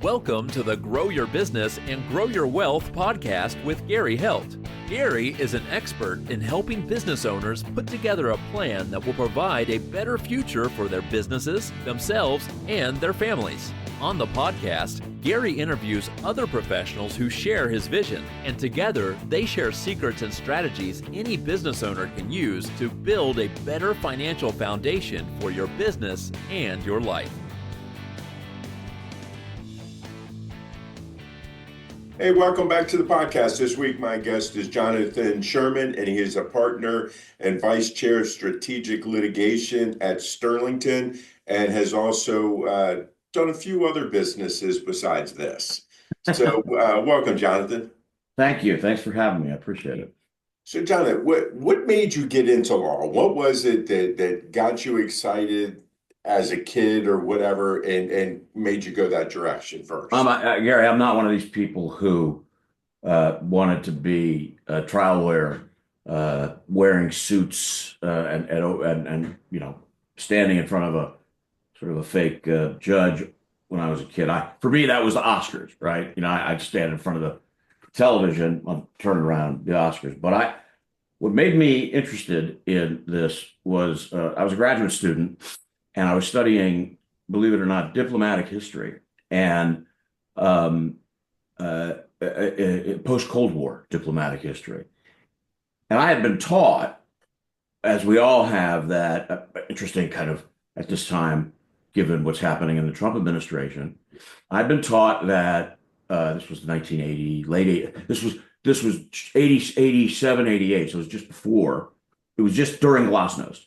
Welcome to the Grow Your Business and Grow Your Wealth podcast with Gary Helt. Gary is an expert in helping business owners put together a plan that will provide a better future for their businesses, themselves, and their families. On the podcast, Gary interviews other professionals who share his vision, and together they share secrets and strategies any business owner can use to build a better financial foundation for your business and your life. Hey, welcome back to the podcast. This week, my guest is Jonathan Sherman, and he is a partner and vice chair of strategic litigation at Sterlington, and has also done a few other businesses besides this. So welcome, Jonathan. Thank you. Thanks for having me. I appreciate it. So, Jonathan, what made you get into law? What was it that got you excited as a kid or whatever, and made you go that direction first? Gary, I'm not one of these people who wanted to be a trial lawyer, wearing suits and you know, standing in front of a sort of a fake judge when I was a kid. For me, that was the Oscars, right? You know, I'd stand in front of the television, I'd turn around the Oscars. But what made me interested in this was I was a graduate student. And I was studying, believe it or not, diplomatic history and post-Cold War diplomatic history. And I had been taught, as we all have, that interesting kind of at this time, given what's happening in the Trump administration, I'd been taught that this was 1980, late 80, this was 80, 87, 88, so it was just before, it was just during Glasnost.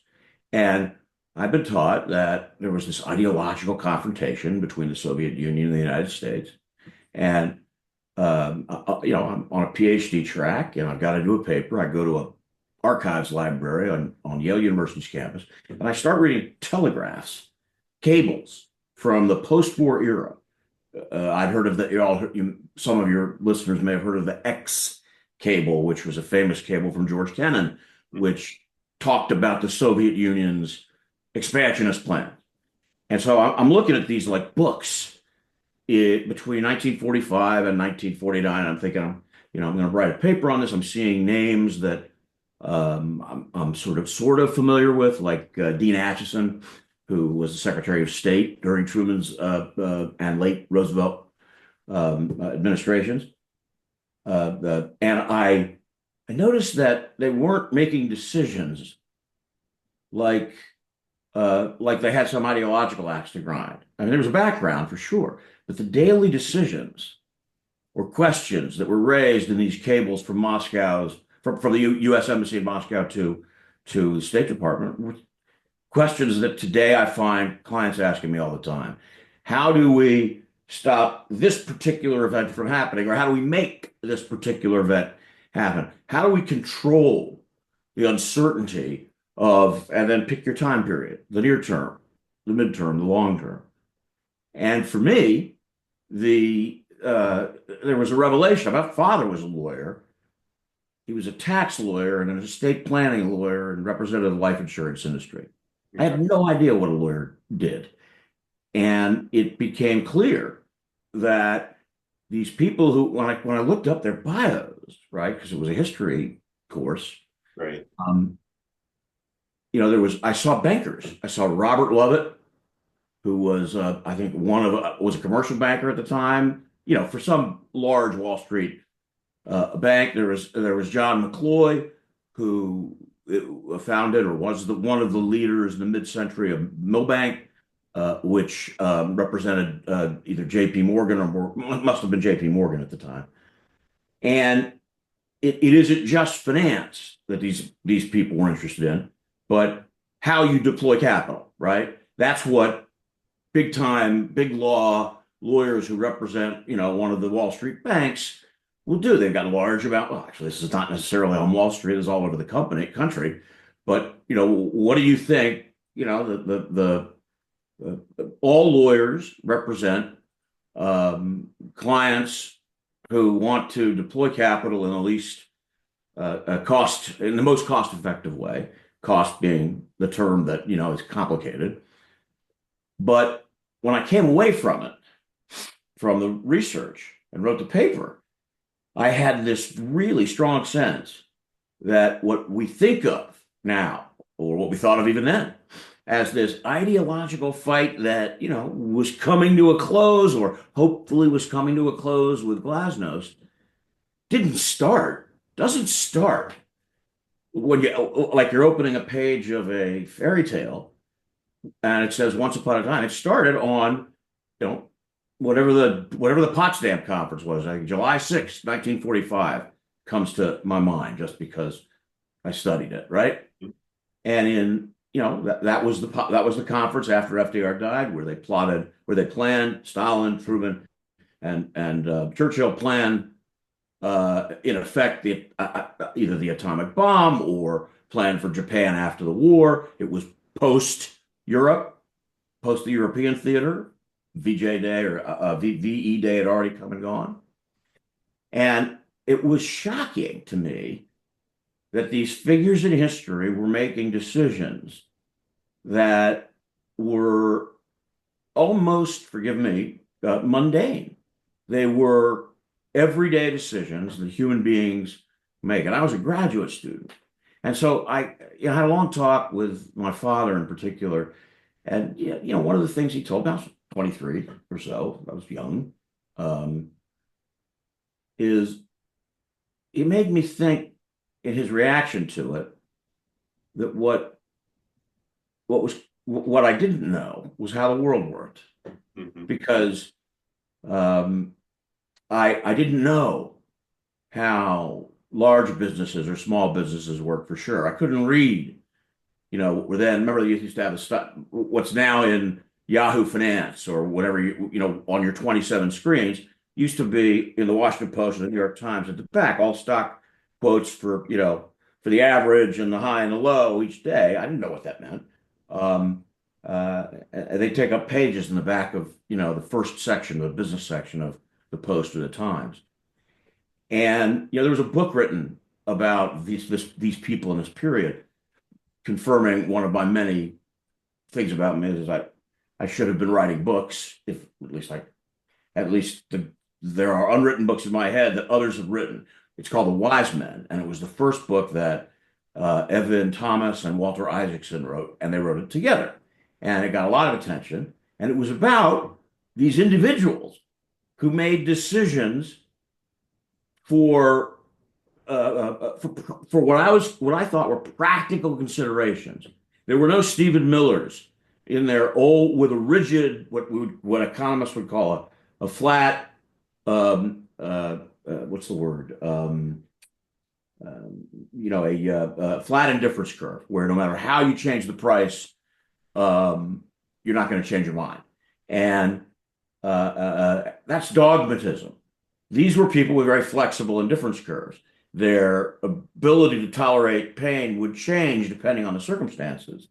And I've been taught that there was this ideological confrontation between the Soviet Union and the United States. And, you know, I'm on a PhD track and I've got to do a paper. I go to an archives library on Yale University's campus, and I start reading telegraphs, cables from the post-war era. I'd heard of some of your listeners may have heard of the X cable, which was a famous cable from George Kennan, which talked about the Soviet Union's expansionist plan. And so I'm looking at these like books between 1945 and 1949. I'm thinking, I'm going to write a paper on this. I'm seeing names that I'm sort of familiar with, like Dean Acheson, who was the Secretary of State during Truman's and late Roosevelt administrations. And I noticed that they weren't making decisions like they had some ideological axe to grind. I mean, there was a background for sure, but the daily decisions or questions that were raised in these cables from from the U.S. Embassy in Moscow to the State Department were questions that today I find clients asking me all the time. How do we stop this particular event from happening, or how do we make this particular event happen? How do we control the uncertainty and then pick your time period, the near term, the midterm, the long term. And for me, there was a revelation. My father was a lawyer. He was a tax lawyer and an estate planning lawyer and represented the life insurance industry. I had no idea what a lawyer did. And it became clear that these people who, when I looked up their bios, right, because it was a history course, right. You know, I saw bankers. I saw Robert Lovett, who was, I think, was a commercial banker at the time, you know, for some large Wall Street bank. There was John McCloy, who founded or was one of the leaders in the mid-century of Milbank, which represented either J.P. Morgan or must have been J.P. Morgan at the time. And it isn't just finance that these people were interested in, but how you deploy capital, right? That's what big law lawyers who represent, you know, one of the Wall Street banks will do. They've got a large amount. Well, actually, this is not necessarily on Wall Street. It's all over the country. But, you know, what do you think? You know, all lawyers represent clients who want to deploy capital in the least in the most cost-effective way. Cost being the term that, you know, is complicated. But when I came away from it, from the research and wrote the paper, I had this really strong sense that what we think of now, or what we thought of even then, as this ideological fight that, was coming to a close, or hopefully was coming to a close with Glasnost, doesn't start when you're opening a page of a fairy tale and it says once upon a time. It started on, whatever the Potsdam Conference was, like July 6th, 1945, comes to my mind just because I studied it, right? And that was the conference after FDR died, where they planned, Stalin, Truman, and Churchill planned, in effect, either the atomic bomb or planned for Japan after the war. It was post Europe, post the European theater. VJ Day or VE Day had already come and gone. And it was shocking to me that these figures in history were making decisions that were almost, forgive me, mundane. They were everyday decisions that human beings make. And I was a graduate student. And so I had a long talk with my father in particular. And, one of the things he told me, I was 23 or so, I was young, is he made me think in his reaction to it that what I didn't know was how the world worked. Mhm. Because I didn't know how large businesses or small businesses work for sure. I couldn't read, remember they used to have the stuff, what's now in Yahoo Finance or whatever, on your 27 screens, used to be in the Washington Post and the New York Times at the back, all stock quotes for the average and the high and the low each day. I didn't know what that meant. They take up pages in the back of, the first section, the business section of the Post or the Times. And, there was a book written about these people in this period, confirming one of my many things about me is I should have been writing books, if at least there are unwritten books in my head that others have written. It's called The Wise Men, and it was the first book that Evan Thomas and Walter Isaacson wrote, and they wrote it together. And it got a lot of attention, and it was about these individuals who made decisions for what I thought were practical considerations. There were no Stephen Millers in there, with a rigid, what economists would call a flat, what's the word? A flat indifference curve, where no matter how you change the price, you're not going to change your mind. And that's dogmatism. These were people with very flexible indifference curves. Their ability to tolerate pain would change depending on the circumstances.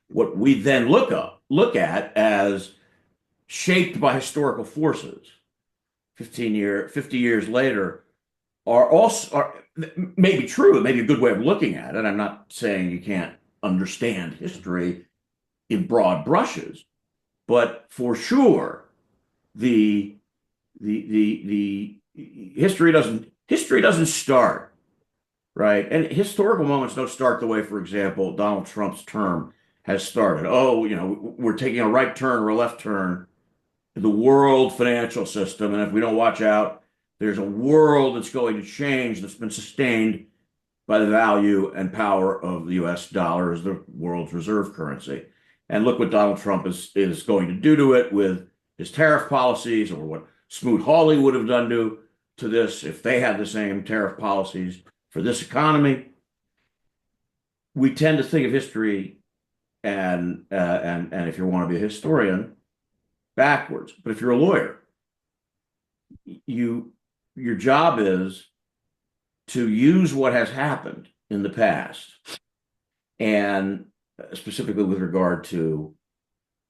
What we then look at as shaped by historical forces 50 years later are maybe true. It may be a good way of looking at it. I'm not saying you can't understand history in broad brushes, but for sure, the history doesn't start, right? And historical moments don't start the way, for example, Donald Trump's term has started. We're taking a right turn or a left turn in the world financial system, and if we don't watch out, there's a world that's going to change that's been sustained by the value and power of the U.S. dollar as the world's reserve currency. And look what Donald Trump is going to do to it with his tariff policies, or what Smoot-Hawley would have done to this if they had the same tariff policies for this economy. We tend to think of history and if you want to be a historian, backwards. But if you're a lawyer, your job is to use what has happened in the past, and specifically with regard to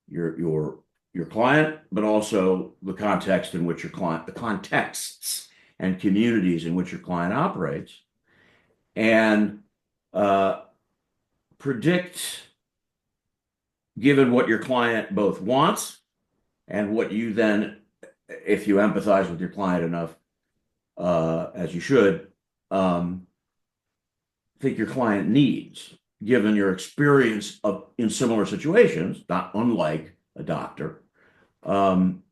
your client, but also the context in which the contexts and communities in which your client operates, and predict, given what your client both wants and what you then if you empathize with your client enough, as you should, think your client needs, given your experience in similar situations, not unlike a doctor. You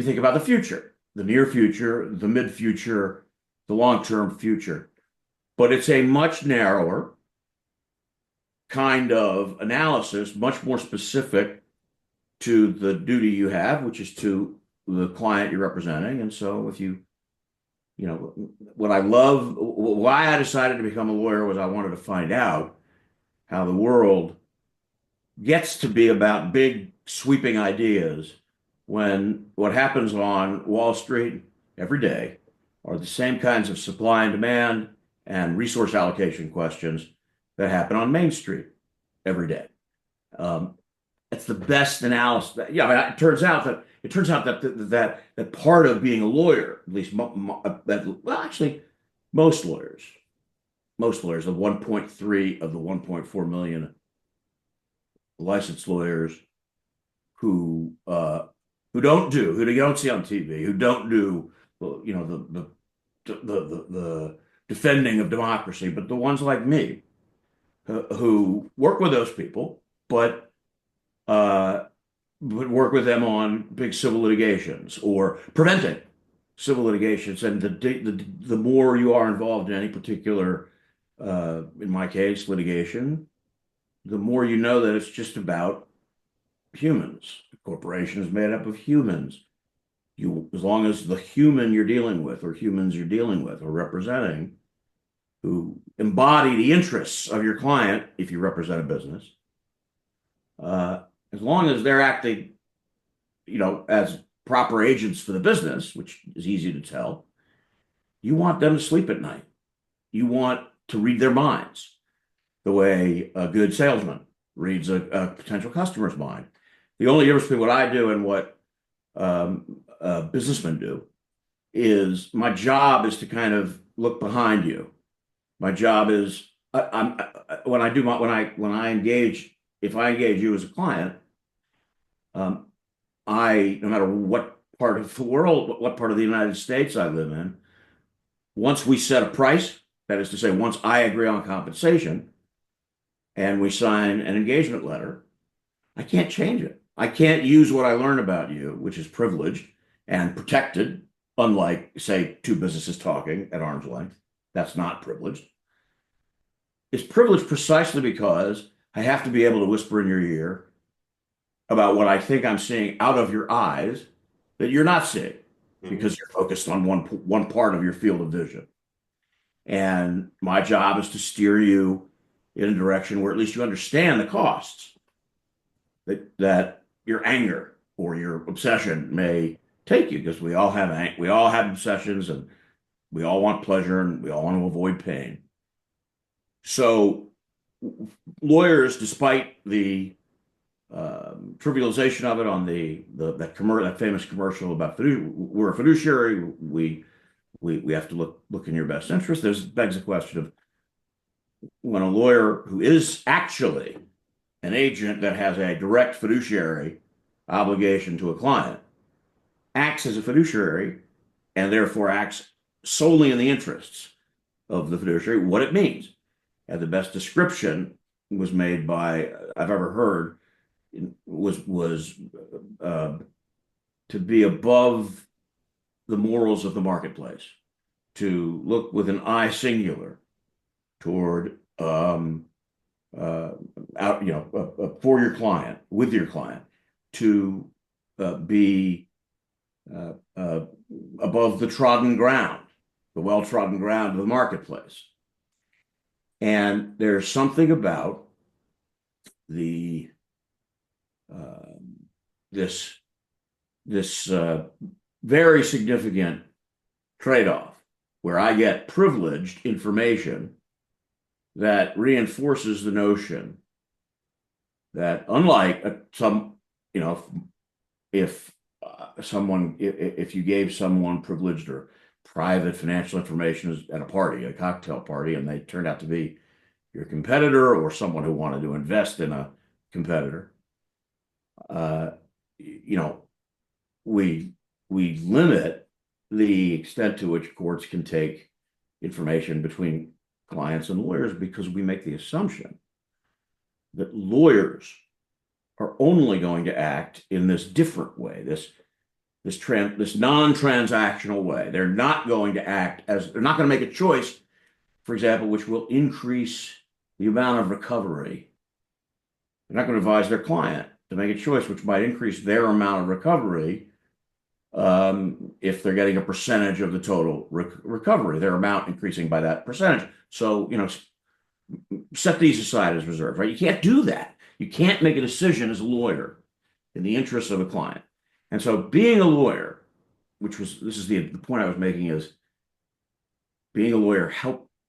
think about the future, the near future, the mid future, the long-term future, but it's a much narrower kind of analysis, much more specific to the duty you have, which is to the client you're representing. And so if you know, what I love, why I decided to become a lawyer was I wanted to find out how the world gets to be about big sweeping ideas when what happens on Wall Street every day are the same kinds of supply and demand and resource allocation questions that happen on Main Street every day. It's the best analysis. Yeah, I mean, it turns out that part of being a lawyer, at least actually most lawyers, the 1.3 of the 1.4 million licensed lawyers who you don't see on TV, who don't do the defending of democracy, but the ones like me who work with those people, but work with them on big civil litigations or preventing civil litigations. And the more you are involved in any particular, in my case, litigation, the more you know that it's just about humans. The corporation is made up of humans. As long as the human you're dealing with, or humans you're dealing with or representing, who embody the interests of your client, if you represent a business, as long as they're acting, as proper agents for the business, which is easy to tell, you want them to sleep at night. You want to read their minds the way a good salesman reads a potential customer's mind. The only difference between what I do and what businessmen do is my job is to kind of look behind you. My job is when I engage, if I engage you as a client, no matter what part of the world, what part of the United States I live in, once we set a price, that is to say, once I agree on compensation and we sign an engagement letter, I can't change it. I can't use what I learn about you, which is privileged and protected, unlike, say, two businesses talking at arm's length. That's not privileged. It's privileged precisely because I have to be able to whisper in your ear about what I think I'm seeing out of your eyes that you're not seeing because you're focused on one part of your field of vision. And my job is to steer you in a direction where at least you understand the costs that your anger or your obsession may take you, because we all have obsessions, and we all want pleasure, and we all want to avoid pain. So lawyers, despite the trivialization of it on that famous commercial about we're a fiduciary, we have to look in your best interest. This begs the question of, when a lawyer who is actually an agent that has a direct fiduciary obligation to a client acts as a fiduciary and therefore acts solely in the interests of the fiduciary, what it means. And the best description was made by I've ever heard was to be above the morals of the marketplace, to look with an eye singular toward for your client, with your client, to be above the trodden ground, the well-trodden ground of the marketplace. And there's something about the this very significant trade-off where I get privileged information that reinforces the notion that, unlike if you gave someone privileged or private financial information at a party, a cocktail party, and they turned out to be your competitor or someone who wanted to invest in a competitor, we limit the extent to which courts can take information between clients and lawyers because we make the assumption that lawyers are only going to act in this different way, this non-transactional way. They're not going to they're not going to make a choice, for example, which will increase the amount of recovery. They're not going to advise their client to make a choice which might increase their amount of recovery if they're getting a percentage of the total recovery, their amount increasing by that percentage. So, set these aside as reserve, right? You can't do that. You can't make a decision as a lawyer in the interest of a client. And so being a lawyer, this is the point I was making, is being a lawyer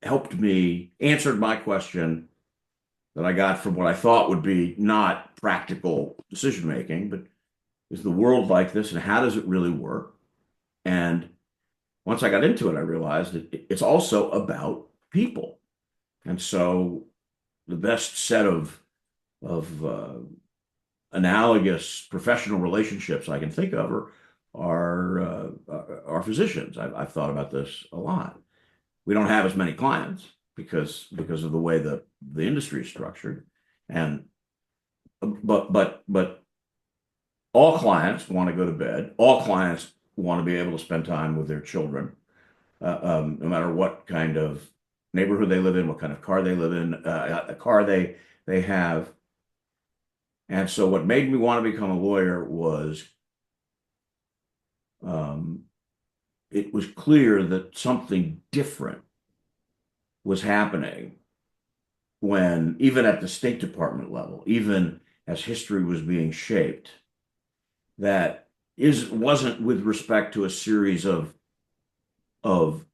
helped me, answered my question that I got from what I thought would be not practical decision making, but is the world like this and how does it really work? And once I got into it, I realized that it's also about people. And so the best set of analogous professional relationships I can think of are physicians. I've thought about this a lot. We don't have as many clients because of the way the industry is structured, and but all clients want to go to bed. All clients want to be able to spend time with their children, no matter what kind of neighborhood they live in, what kind of car they live in, a car they have. And so what made me want to become a lawyer was it was clear that something different was happening when, even at the State Department level, even as history was being shaped, that wasn't with respect to a series of sort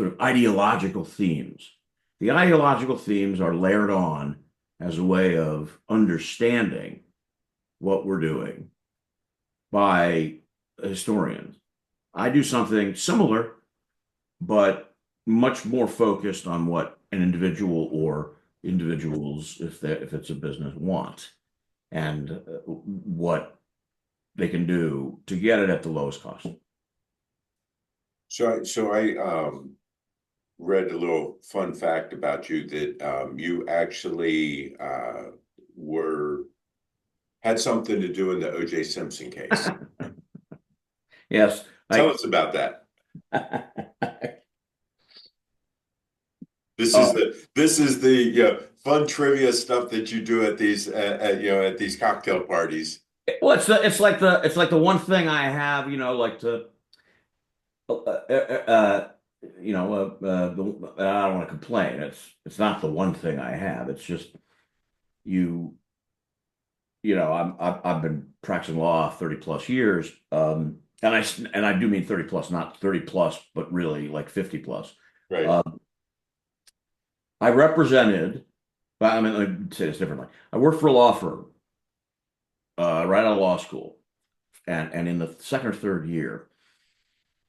of ideological themes. The ideological themes are layered on as a way of understanding what we're doing by historians. I do something similar, but much more focused on what an individual or individuals, if it's a business, want, and what they can do to get it at the lowest cost. So I read a little fun fact about you that you actually had something to do in the OJ Simpson case. Yes. Tell us about that. This is the fun trivia stuff that you do at these at these cocktail parties. Well, it's like the one thing I have, like to I don't want to complain. It's not the one thing I have. It's just I've been practicing law 30 plus years, and I do mean 30 plus, not 30 plus, but really like 50 plus. Right. I represented, let me say this differently. I worked for a law firm right out of law school, and in the second or third year,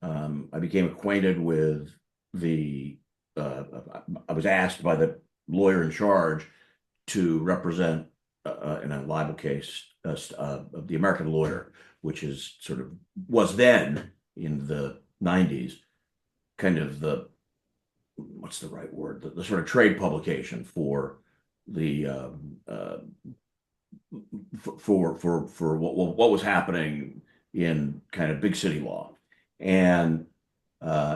I became acquainted with I was asked by the lawyer in charge to represent in a libel case of the American Lawyer, which was then in the 90s, kind of what's the right word? The sort of trade publication for the for what was happening in kind of big city law. And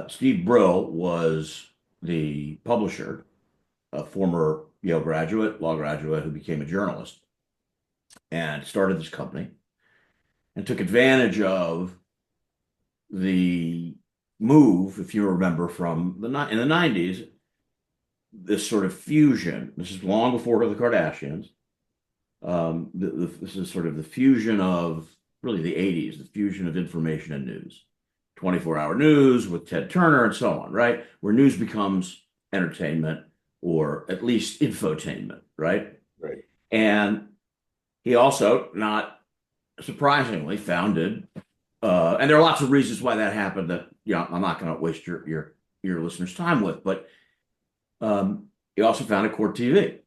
Steve Brill was the publisher, a former Yale graduate, law graduate, who became a journalist and started this company and took advantage of the move, if you remember, from in the 90s, this sort of fusion. This is long before the Kardashians. This is sort of the fusion of really the 80s, the fusion of information and news. 24-hour news with Ted Turner and so on, right? Where news becomes entertainment or at least infotainment, right? Right. And he also, not surprisingly, founded, and there are lots of reasons why that happened that I'm not going to waste your listeners' time with, but he also founded Court TV.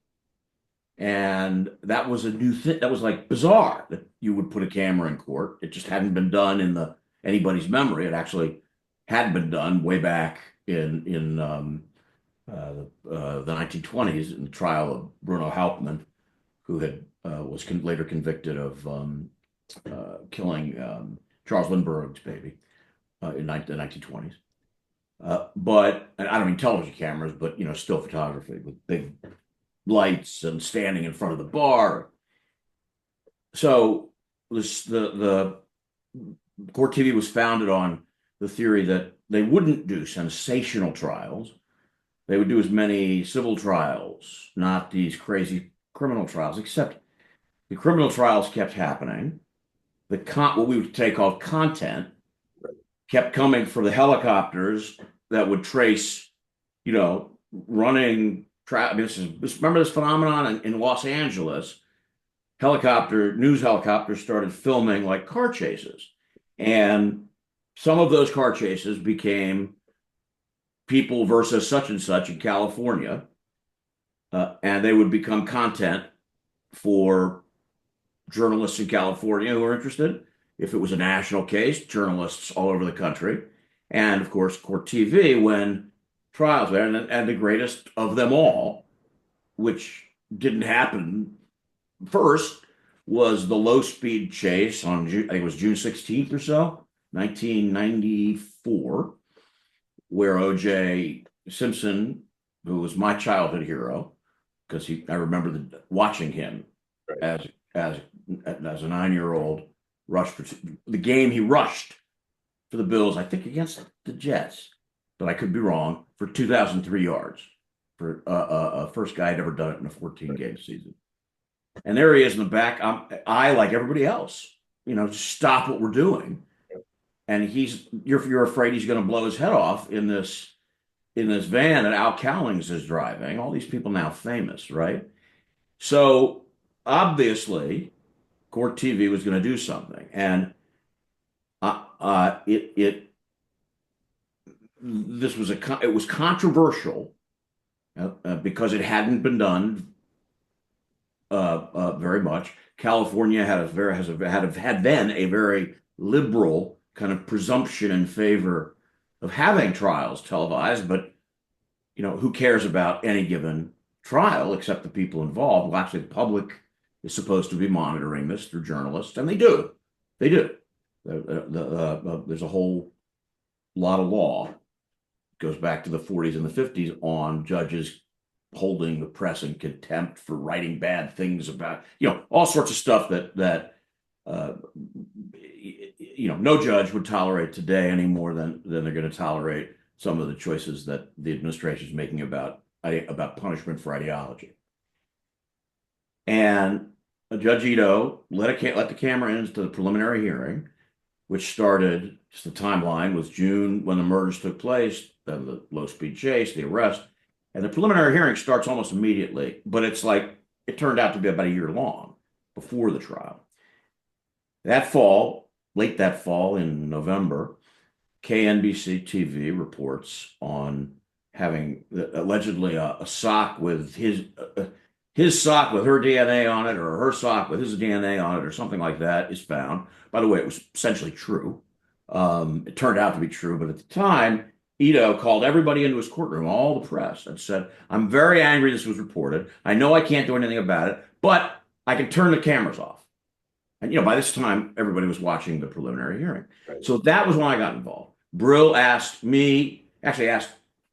And that was a new thing. That was like bizarre that you would put a camera in court. It just hadn't been done in anybody's memory. It actually had been done way back in the 1920s in the trial of Bruno Hauptmann, who was later convicted of killing Charles Lindbergh's baby in the 1920s. But and I don't mean television cameras, but still photography with big lights and standing in front of the bar. So the Court TV was founded on the theory that they wouldn't do sensational trials. They would do as many civil trials, not these crazy criminal trials, except the criminal trials kept happening. What we would today call content kept coming for the helicopters that would trace, running. Remember this phenomenon in Los Angeles? News helicopters started filming like car chases, and some of those car chases became people versus such and such in California, and they would become content for journalists in California who are interested. If it was a national case, journalists all over the country, and of course, Court TV when trials there, and the greatest of them all, which didn't happen first, was the low-speed chase on I think it was June 16th or so, 1994, where OJ Simpson, who was my childhood hero, because I remember watching him as a 9-year-old rush for the game. He rushed for the Bills, I think against the Jets, but I could be wrong, for 2,003 yards for a first guy had ever done it in a 14-game season. And there he is in the back. I like everybody else, just stop what we're doing. And you're afraid he's going to blow his head off in this van that Al Cowlings is driving. All these people now famous, right? So obviously, Court TV was going to do something, and it was controversial because it hadn't been done very much. California had then a very liberal kind of presumption in favor of having trials televised, but who cares about any given trial except the people involved? Well, actually, the public is supposed to be monitoring this through journalists, and they do. There's a whole lot of law. It goes back to the 40s and the 50s on judges holding the press in contempt for writing bad things about, all sorts of stuff that no judge would tolerate today any more than they're going to tolerate some of the choices that the administration is making about punishment for ideology. And Judge Ito let the camera into the preliminary hearing, which started, just the timeline was June when the murders took place, then the low-speed chase, the arrest, and the preliminary hearing starts almost immediately, but it turned out to be about a year long before the trial. Late that fall in November, KNBC TV reports on having allegedly a sock with his sock with her DNA on it, or her sock with his DNA on it, or something like that is found. By the way, it was essentially true. It turned out to be true, but at the time, Ito called everybody into his courtroom, all the press, and said, "I'm very angry this was reported. I know I can't do anything about it, but I can turn the cameras off." And by this time, everybody was watching the preliminary hearing. Right. So that was when I got involved. Brill asked my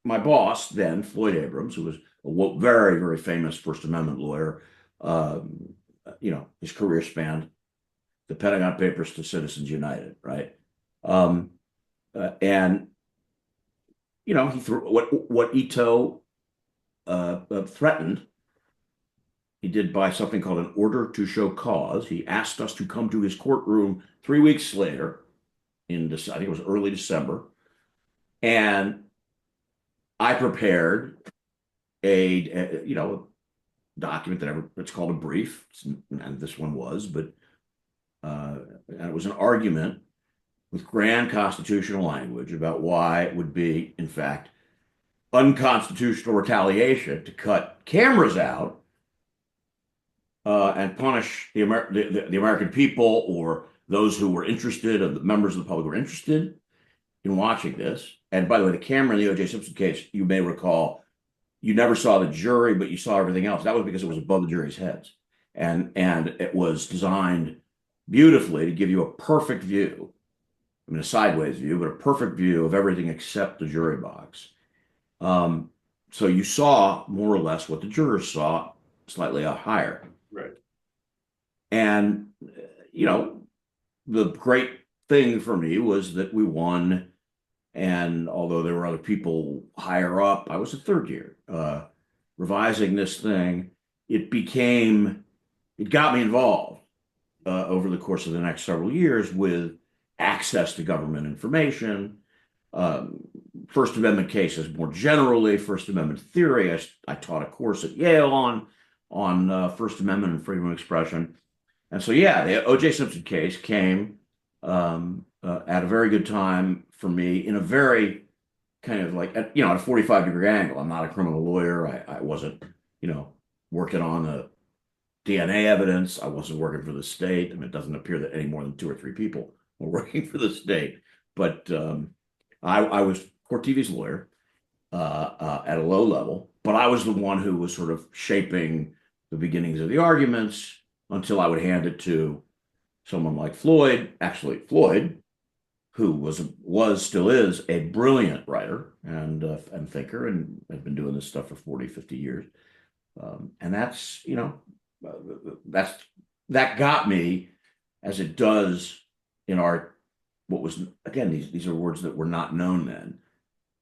boss then, Floyd Abrams, who was a very, very famous First Amendment lawyer. His career spanned the Pentagon Papers to Citizens United, right? And he threw what Ito threatened. He did by something called an order to show cause. He asked us to come to his courtroom 3 weeks later, I think it was early December, and I prepared a document it's called a brief, and this one was, but and it was an argument with grand constitutional language about why it would be, in fact, unconstitutional retaliation to cut cameras out and punish the American people or those who were interested, or the members of the public who were interested in watching this. And by the way, the camera in the OJ Simpson case, you may recall, you never saw the jury, but you saw everything else. That was because it was above the jury's heads, and it was designed beautifully to give you a perfect view. I mean, a sideways view, but a perfect view of everything except the jury box. So you saw more or less what the jurors saw, slightly higher. Right. And, you know, the great thing for me was that we won. And although there were other people higher up, I was a third year revising this thing. It got me involved over the course of the next several years with access to government information, First Amendment cases more generally, First Amendment theory. I taught a course at Yale on First Amendment and freedom of expression. And so, yeah, the OJ Simpson case came at a very good time for me, in a very kind of like, at a 45-degree angle. I'm not a criminal lawyer. I wasn't, working on the DNA evidence. I wasn't working for the state. I mean, it doesn't appear that any more than 2 or 3 people were working for the state. But I was Court TV's lawyer at a low level, but I was the one who was sort of shaping the beginnings of the arguments until I would hand it to someone like Floyd. Actually, Floyd, who still is a brilliant writer and thinker, and has been doing this stuff for 40, 50 years. And that got me, as it does in our, what was, again, these are words that were not known then,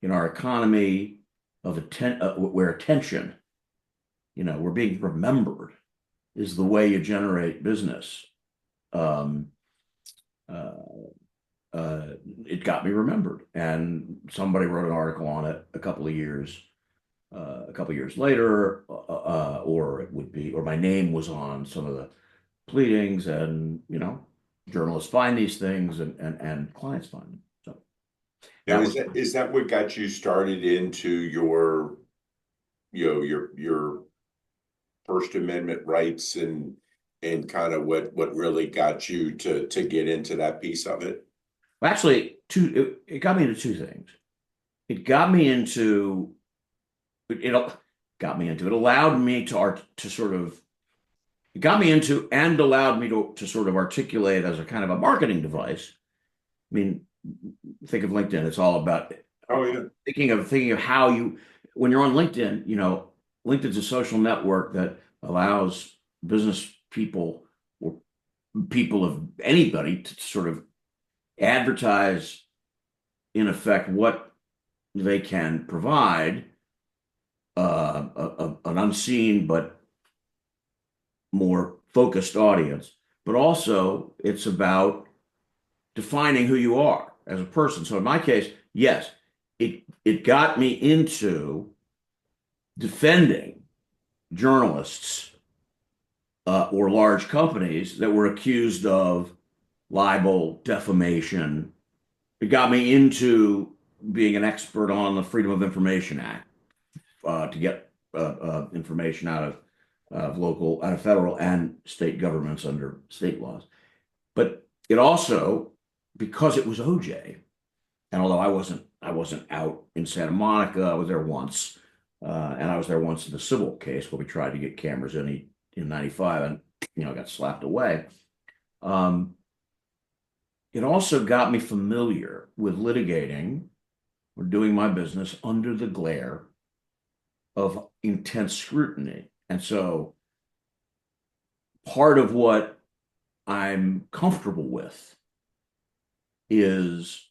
in our economy of where attention, we're being remembered, is the way you generate business. It got me remembered, and somebody wrote an article on it a couple of years later, or my name was on some of the pleadings, and journalists find these things, and clients find them. So now, is that what got you started into your First Amendment rights, and kind of what really got you to get into that piece of it? Well, actually, it got me into 2 things. It got me into it allowed me to sort of, it got me into and allowed me to sort of articulate as a kind of a marketing device. I mean, think of LinkedIn. It's all about thinking of how when you're on LinkedIn, LinkedIn's a social network that allows business people or people of anybody to sort of advertise, in effect, what they can provide, an unseen but more focused audience. But also, it's about defining who you are as a person. So in my case, yes, it got me into defending journalists or large companies that were accused of libel, defamation. It got me into being an expert on the Freedom of Information Act to get information out of federal and state governments under state laws. But it also, because it was OJ, and although I wasn't out in Santa Monica, I was there once, and I was there once in the civil case where we tried to get cameras in '95, and got slapped away. It also got me familiar with litigating or doing my business under the glare of intense scrutiny. And so part of what I'm comfortable with is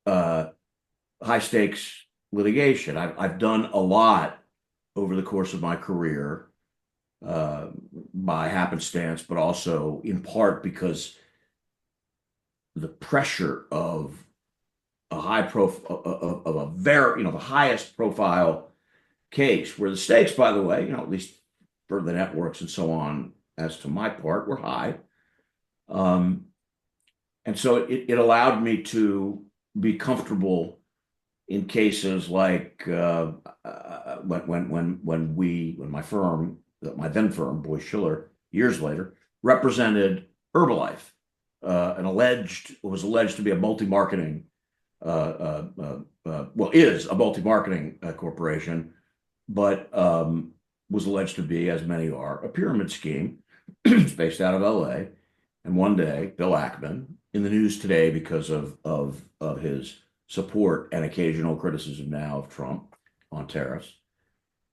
high stakes litigation. I've done a lot over the course of my career by happenstance, but also in part because the pressure of a high profile, of a very, the highest profile case, where the stakes, by the way, at least for the networks and so on, as to my part, were high. And so it allowed me to be comfortable in cases like when my firm my then firm, Boyce Schiller, years later, represented Herbalife, was alleged to be a multi-marketing, is a multi-marketing corporation, but was alleged to be, as many are, a pyramid scheme. It's based out of LA. And one day, Bill Ackman, in the news today because of his support and occasional criticism now of Trump on tariffs,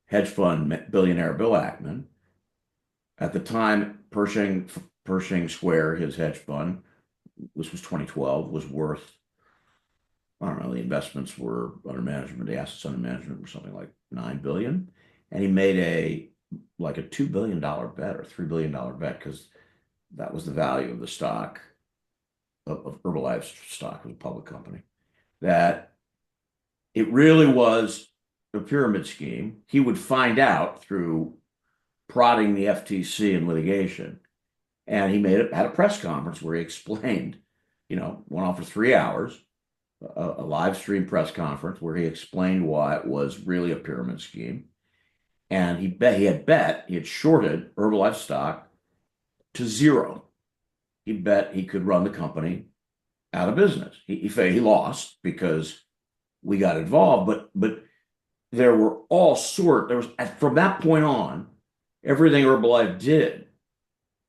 hedge fund billionaire Bill Ackman, at the time, Pershing Square, his hedge fund, this was 2012, was worth, I don't know, the investments were under management, the assets under management were something like $9 billion. And he made a $2 billion bet or $3 billion bet, because that was the value of the stock, of Herbalife's stock. It was a public company, that it really was a pyramid scheme. He would find out through prodding the FTC in litigation. And he had a press conference where he explained, went on for 3 hours, a live stream press conference where he explained why it was really a pyramid scheme. And he had shorted Herbalife stock to zero. He bet he could run the company out of business. He lost because we got involved, but there were from that point on, everything Herbalife did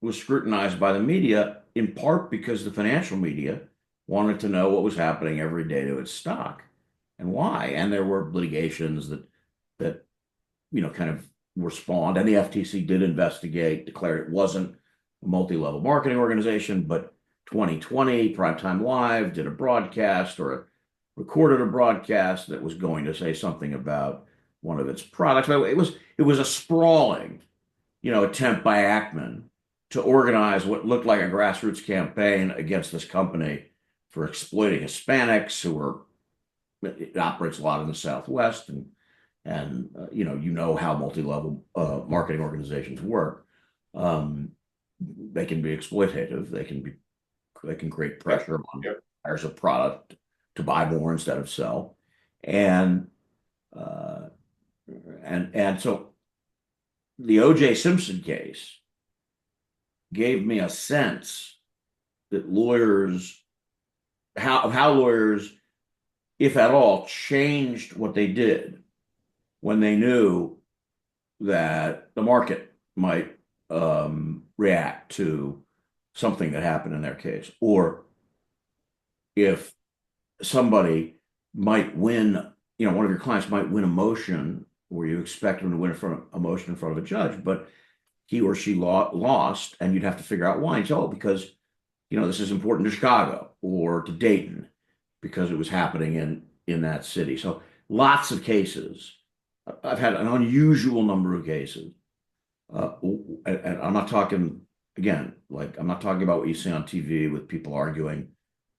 was scrutinized by the media, in part because the financial media wanted to know what was happening every day to its stock and why. And there were litigations that kind of were spawned, and the FTC did investigate, declared it wasn't a multi-level marketing organization, but 2020 Primetime Live did a broadcast, or recorded a broadcast that was going to say something about one of its products. It was a sprawling, attempt by Ackman to organize what looked like a grassroots campaign against this company for exploiting Hispanics it operates a lot in the Southwest, and how multi-level marketing organizations work. They can be exploitative. They can create pressure on buyers of product to buy more instead of sell, and so the OJ Simpson case gave me a sense that how lawyers, if at all, changed what they did when they knew that the market might react to something that happened in their case, or if somebody might win, one of your clients might win a motion where you expect them to win a motion in front of a judge, but he or she lost, and you'd have to figure out why. Because this is important to Chicago or to Dayton, because it was happening in that city. So lots of cases. I've had an unusual number of cases, and I'm not talking, again, I'm not talking about what you see on TV with people arguing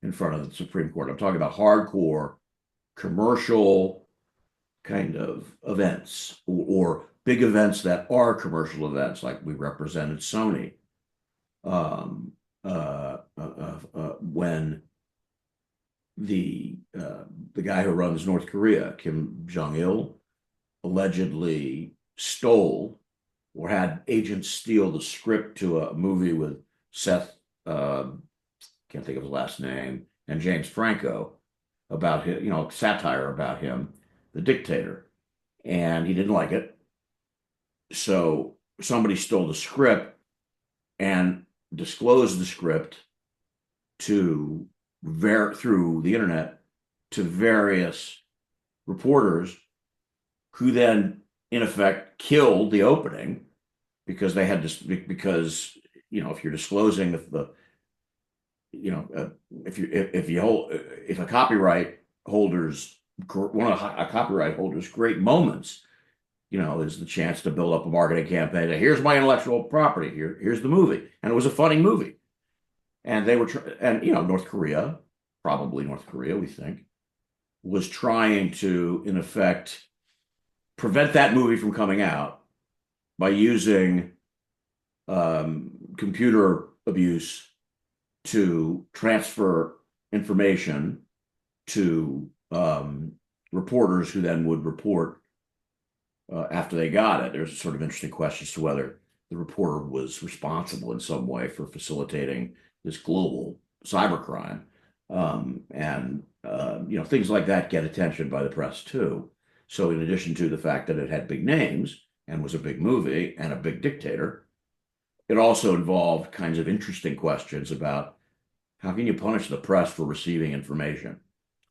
in front of the Supreme Court. I'm talking about hardcore commercial kind of events, or big events that are commercial events, like we represented Sony when the guy who runs North Korea, Kim Jong-il, allegedly stole or had agents steal the script to a movie with Seth, can't think of his last name, and James Franco, about him, satire about him, the dictator. And he didn't like it. So somebody stole the script and disclosed the script through the internet to various reporters, who then, in effect, killed the opening, because they had to, because if you're disclosing if a copyright holder's a copyright holder's great moments, is the chance to build up a marketing campaign. Here's my intellectual property. Here's the movie, and it was a funny movie. And they were, North Korea, we think, was trying to, in effect, prevent that movie from coming out by using computer abuse to transfer information to reporters, who then would report after they got it. There's sort of interesting questions to whether the reporter was responsible in some way for facilitating this global cybercrime. Things like that get attention by the press too. So in addition to the fact that it had big names and was a big movie and a big dictator, it also involved kinds of interesting questions about how can you punish the press for receiving information?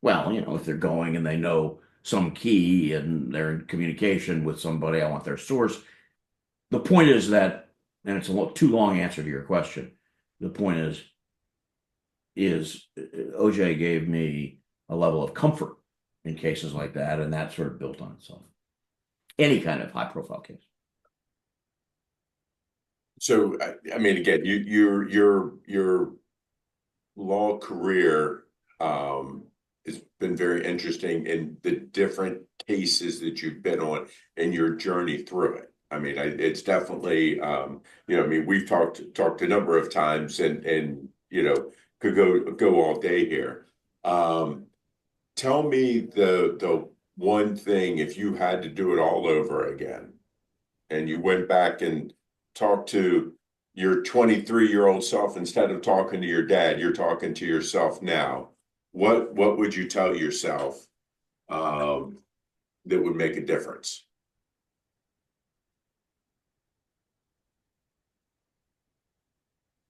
Well, if they're going and they know some key and they're in communication with somebody, I want their source. The point is that, and it's a too long answer to your question. The point is OJ gave me a level of comfort in cases like that, and that sort of built on itself. Any kind of high profile case. So, I mean, again, your law career has been very interesting in the different cases that you've been on and your journey through it. I mean, it's definitely, I mean, we've talked a number of times, and could go all day here. Tell me the one thing, if you had to do it all over again, and you went back and talked to your 23-year-old self instead of talking to your dad, you're talking to yourself now. What would you tell yourself that would make a difference?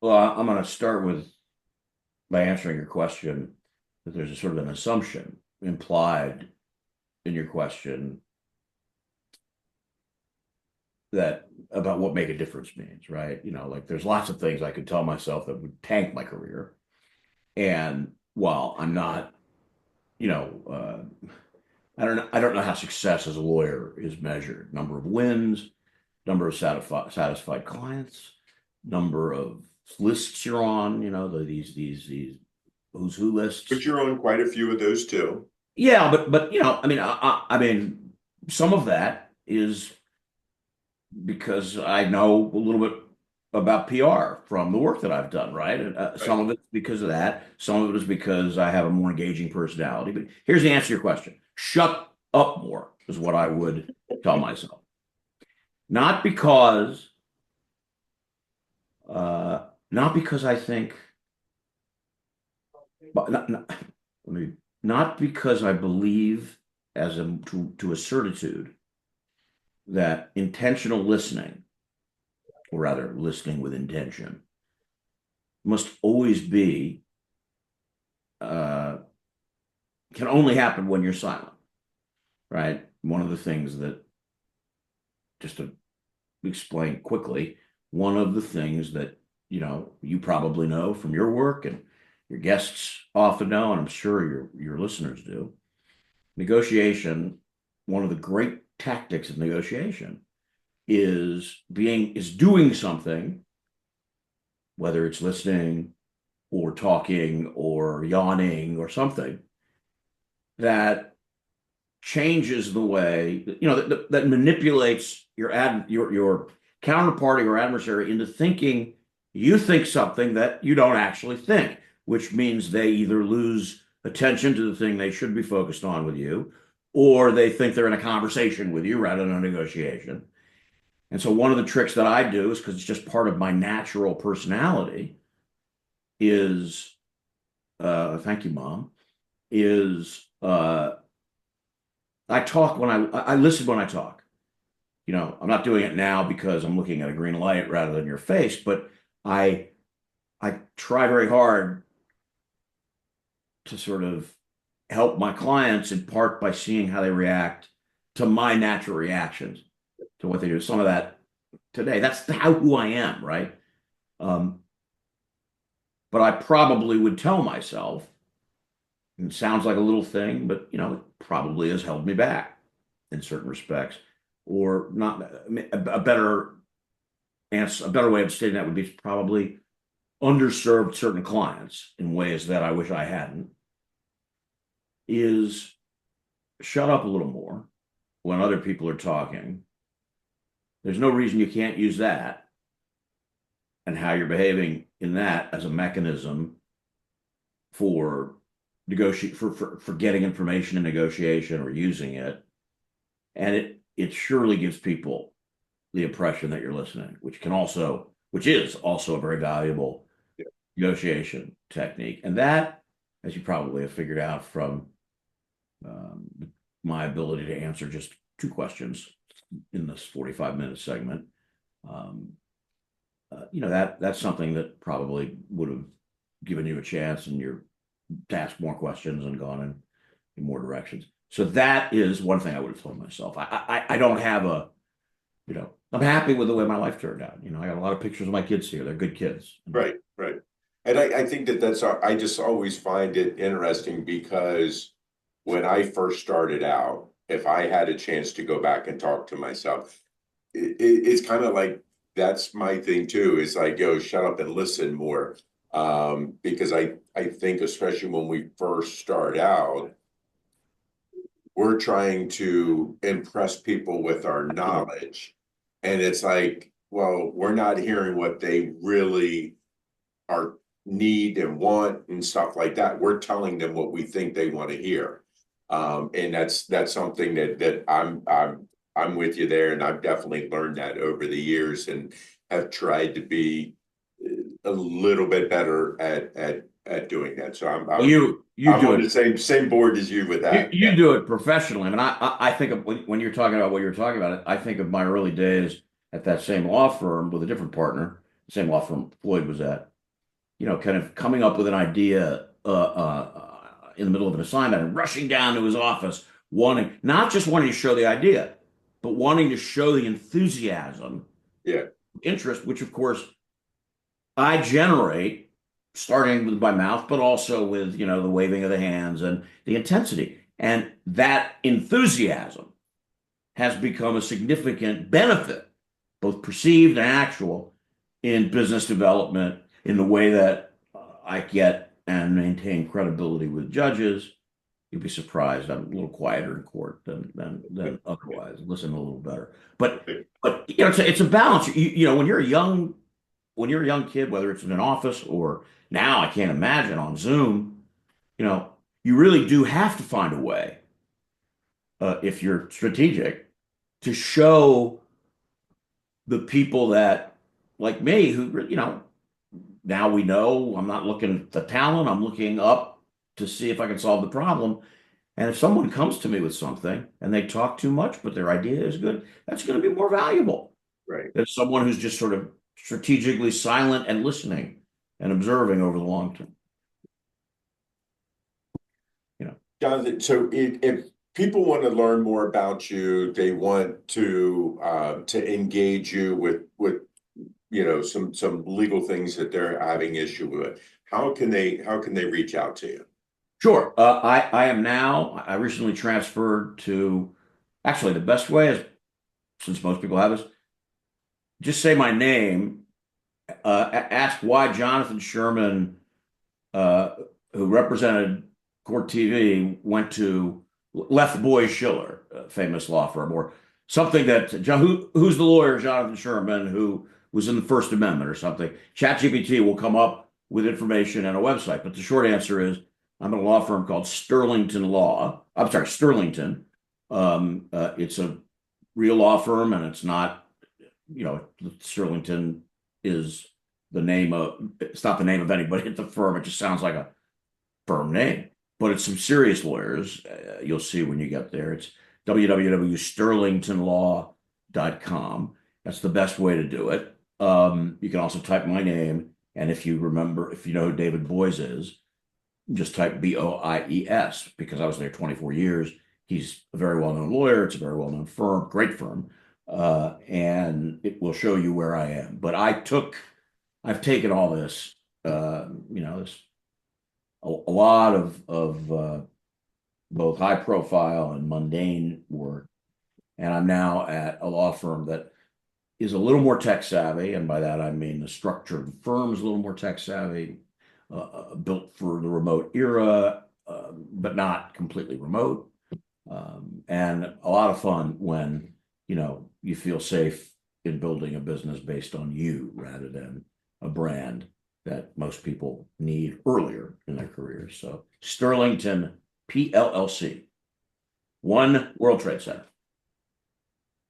Well, I'm going to start by answering your question that there's a sort of an assumption implied in your question that about what make a difference means, right? Like there's lots of things I could tell myself that would tank my career. And while I'm not, I don't know how success as a lawyer is measured. Number of wins, number of satisfied clients, number of lists you're on, these who's who lists. But you're on quite a few of those too. Yeah, but I mean, some of that is because I know a little bit about PR from the work that I've done, right? And some of it's because of that. Some of it is because I have a more engaging personality. But here's the answer to your question. Shut up more is what I would tell myself. Not because I think, but not because I believe to a certitude that intentional listening, or rather listening with intention, must always be, can only happen when you're silent, right? One of the things that, just to explain quickly, one of the things that, you probably know from your work and your guests often know, and I'm sure your listeners do, negotiation, one of the great tactics of negotiation is doing something, whether it's listening or talking or yawning or something, that changes the way that manipulates your counterparty or adversary into thinking you think something that you don't actually think, which means they either lose attention to the thing they should be focused on with you, or they think they're in a conversation with you rather than a negotiation. And so one of the tricks that I do is, because it's just part of my natural personality, is thank you, Mom, is I talk when I listen when I talk. I'm not doing it now because I'm looking at a green light rather than your face, but I try very hard to sort of help my clients, in part by seeing how they react to my natural reactions to what they do. Some of that today, that's who I am, right? But I probably would tell myself, and it sounds like a little thing, but it probably has held me back in certain respects, or not. A better way of stating that would be probably underserved certain clients in ways that I wish I hadn't, is shut up a little more when other people are talking. There's no reason you can't use that and how you're behaving in that as a mechanism for getting information in negotiation or using it. And it surely gives people the impression that you're listening, which is also a very valuable negotiation technique. And that, as you probably have figured out from my ability to answer just 2 questions in this 45-minute segment, that's something that probably would have given you a chance to ask more questions and gone in more directions. So that is one thing I would have told myself. I don't have I'm happy with the way my life turned out. I got a lot of pictures of my kids here. They're good kids. Right. And I think I just always find it interesting because when I first started out, if I had a chance to go back and talk to myself, it's kind of like, that's my thing too, is like, yo, shut up and listen more. Because I think especially when we first start out, we're trying to impress people with our knowledge. And it's like, well, we're not hearing what they really are need and want and stuff like that. We're telling them what we think they want to hear. And that's something that I'm with you there. And I've definitely learned that over the years and have tried to be a little bit better at doing that. So I'm on the same board as you with that. You do it professionally. I mean, I think of when you're talking about what you're talking about, I think of my early days at that same law firm with a different partner, the same law firm Floyd was at, kind of coming up with an idea in the middle of an assignment and rushing down to his office, not just wanting to show the idea, but wanting to show the enthusiasm, interest, which of course I generate, starting with my mouth, but also with, the waving of the hands and the intensity. And that enthusiasm has become a significant benefit, both perceived and actual, in business development, in the way that I get and maintain credibility with judges. You'd be surprised. I'm a little quieter in court than otherwise. Listen a little better. But it's a balance. When you're a young kid, whether it's in an office or now, I can't imagine on Zoom, you really do have to find a way, if you're strategic, to show the people that, like me, who, now we know I'm not looking at the talent, I'm looking up to see if I can solve the problem. And if someone comes to me with something and they talk too much, but their idea is good, that's going to be more valuable than someone who's just sort of strategically silent and listening and observing over the long term. Jonathan, so if people want to learn more about you, they want to engage you with some legal things that they're having issue with, how can they reach out to you? Sure. I recently transferred to, actually the best way is, since most people have, is just say my name, ask why Jonathan Sherman, who represented Court TV, left Boies Schiller, a famous law firm, or something that, who's the lawyer, Jonathan Sherman, who was in the First Amendment or something. ChatGPT will come up with information and a website. But the short answer is, I'm in a law firm called Sterlington Law. I'm sorry, Sterlington. It's a real law firm, and it's not, Sterlington is it's not the name of anybody at the firm. It just sounds like a firm name, but it's some serious lawyers. You'll see when you get there. It's www.sterlingtonlaw.com. That's the best way to do it. You can also type my name, and if you know who David Boies is, just type Boies, because I was there 24 years. He's a very well-known lawyer. It's a very well-known firm, great firm, and it will show you where I am. But I've taken all this, a lot of both high-profile and mundane work, and I'm now at a law firm that is a little more tech savvy, and by that I mean the structure of the firm is a little more tech savvy, built for the remote era, but not completely remote, and a lot of fun when you feel safe in building a business based on you rather than a brand that most people need earlier in their careers. So Sterlington PLLC, One World Trade Center.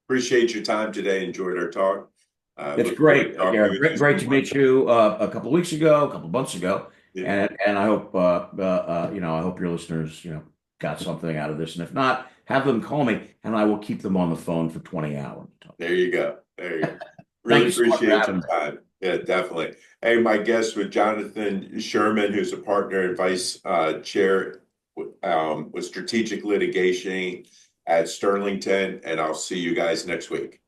Appreciate your time today. Enjoyed our talk. It's Look forward great, to talking Gary. with Great, you great some to more. meet you a couple of weeks ago, a couple of months ago, Yeah. and I hope I hope your listeners got something out of this, and if not, have them call me, and I will keep them on the phone for 20 hours. There you go. There you go. Thank Really you so much for appreciate having your me. time. Yeah, definitely. Hey, my guest was Jonathan Sherman, who's a partner and vice chair with strategic litigation at Sterlington, and I'll see you guys next week.